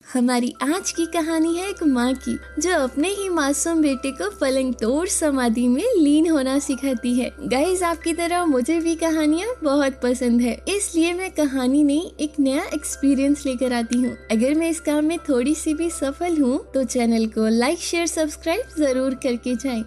हमारी आज की कहानी है एक माँ की जो अपने ही मासूम बेटे को पलंग तोड़ समाधि में लीन होना सिखाती है। गाइस, आपकी तरह मुझे भी कहानियाँ बहुत पसंद है, इसलिए मैं कहानी नहीं एक नया एक्सपीरियंस लेकर आती हूँ। अगर मैं इस काम में थोड़ी सी भी सफल हूँ तो चैनल को लाइक शेयर सब्सक्राइब जरूर करके जाएं।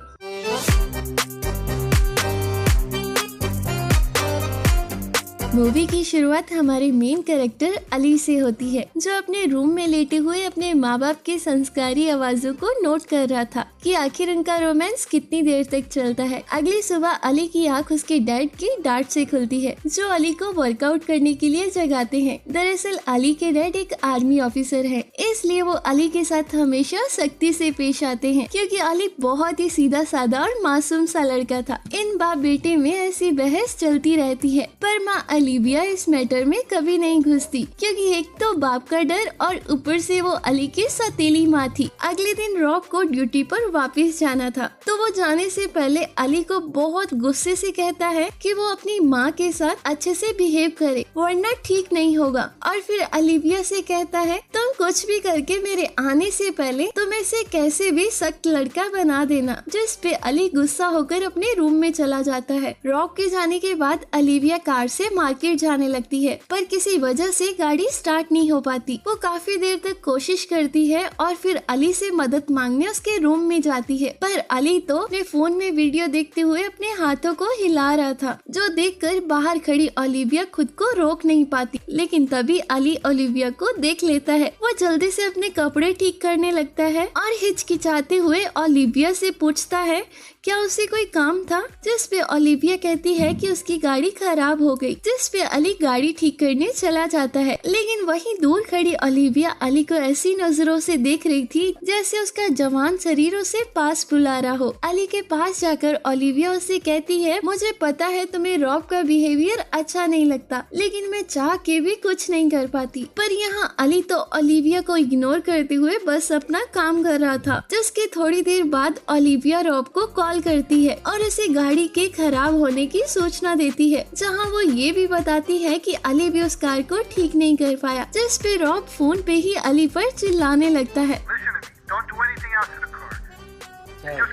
मूवी की शुरुआत हमारे मेन कैरेक्टर अली से होती है, जो अपने रूम में लेटे हुए अपने माँ बाप की संस्कारी आवाजों को नोट कर रहा था कि आखिर उनका रोमांस कितनी देर तक चलता है। अगली सुबह अली की आंख उसके डैड की डांट से खुलती है, जो अली को वर्कआउट करने के लिए जगाते हैं। दरअसल अली के डैड एक आर्मी ऑफिसर है, इसलिए वो अली के साथ हमेशा सख्ती से पेश आते हैं, क्योंकि अली बहुत ही सीधा साधा और मासूम सा लड़का था। इन बाप बेटे में ऐसी बहस चलती रहती है, पर माँ अलीबिया इस मैटर में कभी नहीं घुसती, क्योंकि एक तो बाप का डर और ऊपर से वो अली की सतीली माँ थी। अगले दिन रॉब को ड्यूटी पर वापस जाना था, तो वो जाने से पहले अली को बहुत गुस्से से कहता है कि वो अपनी माँ के साथ अच्छे से बिहेव करे, वरना ठीक नहीं होगा। और फिर अलीबिया से कहता है, तुम कुछ भी करके मेरे आने से पहले तुम इसे कैसे भी सख्त लड़का बना देना। जिस पे अली गुस्सा होकर अपने रूम में चला जाता है। रॉब के जाने के बाद अलीबिया कार से मार्केट जाने लगती है, पर किसी वजह से गाड़ी स्टार्ट नहीं हो पाती। वो काफी देर तक कोशिश करती है और फिर अली से मदद मांगने उसके रूम में जाती है, पर अली तो अपने फोन में वीडियो देखते हुए अपने हाथों को हिला रहा था, जो देखकर बाहर खड़ी ओलिविया खुद को रोक नहीं पाती। लेकिन तभी अली ओलिविया को देख लेता है। वो जल्दी से अपने कपड़े ठीक करने लगता है और हिचकिचाते हुए ओलिविया से पूछता है क्या उसे कोई काम था, जिस पे ओलिविया कहती है कि उसकी गाड़ी खराब हो गई, जिस पे अली गाड़ी ठीक करने चला जाता है। लेकिन वहीं दूर खड़ी ओलिविया अली को ऐसी नजरों से देख रही थी जैसे उसका जवान शरीर उसे पास बुला रहा हो। अली के पास जाकर ओलिविया उसे कहती है, मुझे पता है तुम्हें रॉब का बिहेवियर अच्छा नहीं लगता, लेकिन मैं चाह के भी कुछ नहीं कर पाती। पर यहाँ अली तो ओलिविया को इग्नोर करते हुए बस अपना काम कर रहा था। जिसके थोड़ी देर बाद ओलिविया रॉब को कॉल करती है और उसे गाड़ी के खराब होने की सूचना देती है, जहां वो ये भी बताती है कि अली भी उस कार को ठीक नहीं कर पाया। जिस पे रॉब फोन पे ही अली पर चिल्लाने लगता है।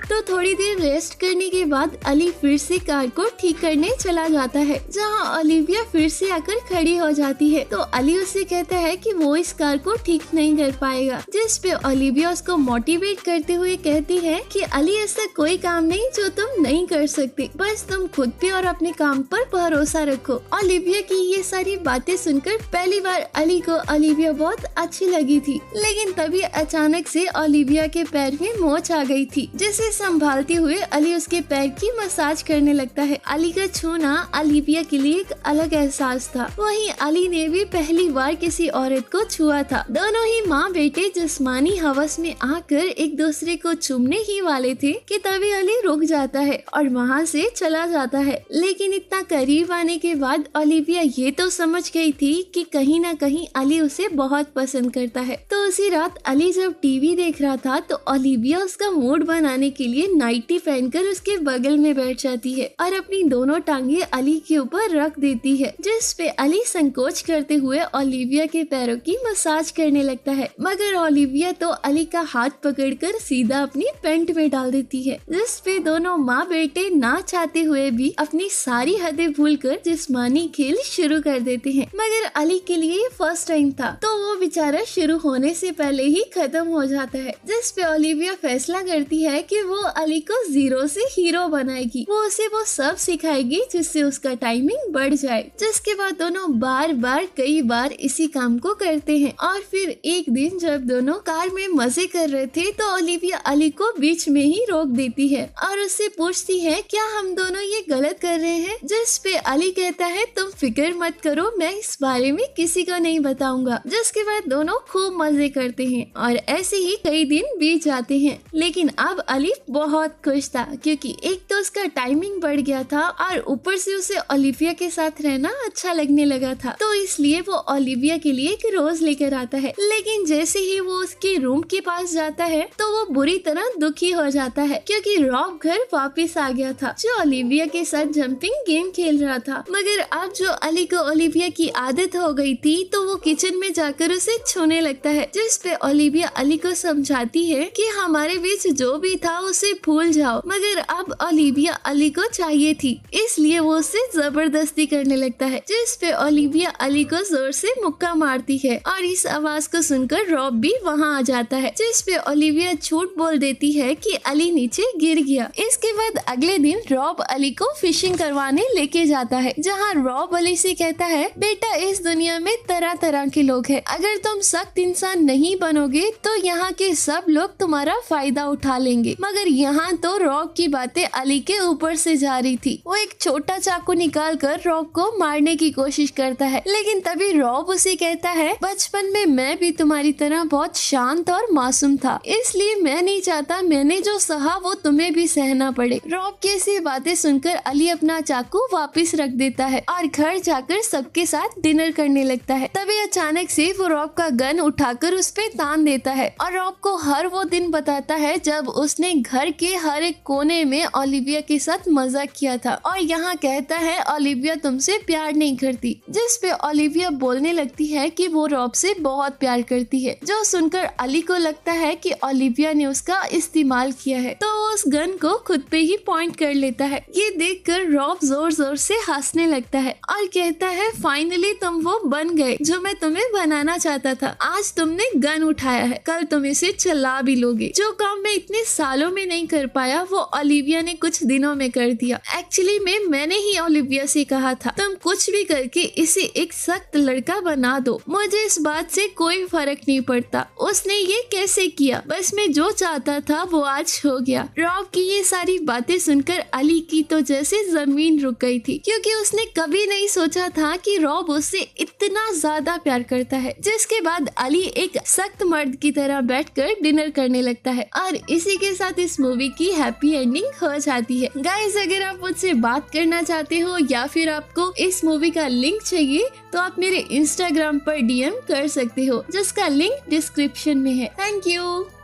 तो थोड़ी देर रेस्ट करने के बाद अली फिर से कार को ठीक करने चला जाता है, जहां ओलिविया फिर से आकर खड़ी हो जाती है। तो अली उससे कहता है कि वो इस कार को ठीक नहीं कर पाएगा, जिस पे ओलिविया उसको मोटिवेट करते हुए कहती है कि अली ऐसा कोई काम नहीं जो तुम नहीं कर सकते, बस तुम खुद पे और अपने काम पर भरोसा रखो। ओलिविया की ये सारी बातें सुनकर पहली बार अली को ओलिविया बहुत अच्छी लगी थी, लेकिन तभी अचानक से ओलिविया के पैर में मोच आ गई थी, जिसे संभालते हुए अली उसके पैर की मसाज करने लगता है। अली का छूना ओलिविया के लिए एक अलग एहसास था। वहीं अली ने भी पहली बार किसी औरत को छुआ था। दोनों ही माँ बेटे जिस्मानी हवस में आकर एक दूसरे को चूमने ही वाले थे कि तभी अली रुक जाता है और वहाँ से चला जाता है। लेकिन इतना करीब आने के बाद ओलिविया ये तो समझ गई थी कि कहीं न कहीं अली उसे बहुत पसंद करता है। तो उसी रात अली जब टीवी देख रहा था तो ओलिविया उसका मूड बनाने के लिए नाइटी पहनकर उसके बगल में बैठ जाती है और अपनी दोनों टांगे अली के ऊपर रख देती है, जिस पे अली संकोच करते हुए ओलिविया के पैरों की मसाज करने लगता है। मगर ओलिविया तो अली का हाथ पकड़कर सीधा अपनी पैंट में डाल देती है, जिस पे दोनों माँ बेटे ना चाहते हुए भी अपनी सारी हदें भूलकर जिस्मानी खेल शुरू कर देते हैं। मगर अली के लिए ये फर्स्ट टाइम था, तो वो बेचारा शुरू होने से पहले ही खत्म हो जाता है। जिस पे ओलिविया फैसला करती है कि वो अली को जीरो से हीरो बनाएगी। वो उसे वो सब सिखाएगी जिससे उसका टाइमिंग बढ़ जाए। जिसके बाद दोनों बार बार कई बार इसी काम को करते हैं। और फिर एक दिन जब दोनों कार में मजे कर रहे थे तो ओलिविया अली को बीच में ही रोक देती है और उससे पूछती है क्या हम दोनों ये गलत कर रहे हैं। जिस पे अली कहता है तुम फिक्र मत करो, मैं इस बारे में किसी को नहीं बताऊंगा। जिसके बाद दोनों खूब मजे करते हैं और ऐसे ही कई दिन बीत जाते हैं। लेकिन अब अली बहुत खुश था, क्योंकि एक तो उसका टाइमिंग बढ़ गया था और ऊपर से उसे ओलिविया के साथ रहना अच्छा लगने लगा था। तो इसलिए वो ओलिविया के लिए एक रोज लेकर आता है। लेकिन जैसे ही वो उसके रूम के पास जाता है तो वो बुरी तरह दुखी हो जाता है, क्योंकि रॉब घर वापस आ गया था, जो ओलिविया के साथ जंपिंग गेम खेल रहा था। मगर अब जो अली को ओलिविया की आदत हो गई थी तो वो किचन में जाकर उसे छूने लगता है, जिस पे ओलिविया अली को समझाती है कि हमारे बीच जो भी था उसे भूल जाओ, मगर अब ओलिविया अली को चाहिए थी, इसलिए वो उससे जबरदस्ती करने लगता है, जिस पे ओलिविया अली को जोर से मुक्का मारती है और इस आवाज को सुनकर रॉब भी वहाँ आ जाता है, जिस पे ओलिविया झूठ बोल देती है कि अली नीचे गिर गया। इसके बाद अगले दिन रॉब अली को फिशिंग करवाने लेके जाता है, जहाँ रॉब अली से कहता है, बेटा इस दुनिया में तरह तरह के लोग हैं, अगर तुम सख्त इंसान नहीं बनोगे तो यहाँ के सब लोग तुम्हारा फायदा उठा लेंगे। मगर यहाँ तो रॉब की बातें अली के ऊपर से जा रही थी। वो एक छोटा चाकू निकाल कर रॉब को मारने की कोशिश करता है, लेकिन तभी रॉब उसे कहता है, बचपन में मैं भी तुम्हारी तरह बहुत शांत और मासूम था, इसलिए मैं नहीं चाहता मैंने जो सहा वो तुम्हें भी सहना पड़े। रॉब की ऐसी बातें सुनकर अली अपना चाकू वापस रख देता है और घर जाकर सबके साथ डिनर करने लगता है। तभी अचानक से वो रॉब का गन उठाकर उस पे तान देता है और रॉब को हर वो दिन बताता है जब उसने घर के हर एक कोने में ओलिविया के साथ मजाक किया था, और यहाँ कहता है ओलिविया तुमसे प्यार नहीं करती, जिस पे ओलिविया बोलने लगती है कि वो रॉब से बहुत प्यार करती है, जो सुनकर अली को लगता है कि ओलिविया ने उसका इस्तेमाल किया है, तो वो उस गन को खुद पे ही पॉइंट कर लेता है। ये देखकर रॉब जोर जोर से हंसने लगता है और कहता है, फाइनली तुम वो बन गए जो मैं तुम्हें बनाना चाहता था। आज तुमने गन उठाया है, कल तुम इसे चला भी लोगे। जो काम मैं इतने सालों में नहीं कर पाया वो ओलिविया ने कुछ दिनों में कर दिया। एक्चुअली मैंने ही ओलिविया से कहा था, तुम कुछ भी करके इसे एक सख्त लड़का बना दो, मुझे इस बात से कोई फर्क नहीं पड़ता उसने ये कैसे किया, बस मैं जो चाहता था वो आज हो गया। रॉब की ये सारी बातें सुनकर अली की तो जैसे जमीन रुक गई थी, क्योंकि उसने कभी नहीं सोचा था कि रॉब उससे इतना ज्यादा प्यार करता है। जिसके बाद अली एक सख्त मर्द की तरह बैठकर डिनर करने लगता है और इसी के साथ इस मूवी की हैप्पी एंडिंग हो जाती है। गाइस, अगर आप मुझसे बात करना चाहते हो या फिर आपको इस मूवी का लिंक चाहिए तो आप मेरे इंस्टाग्राम पर DM कर सकते हो, जिसका लिंक डिस्क्रिप्शन में है। Thank you.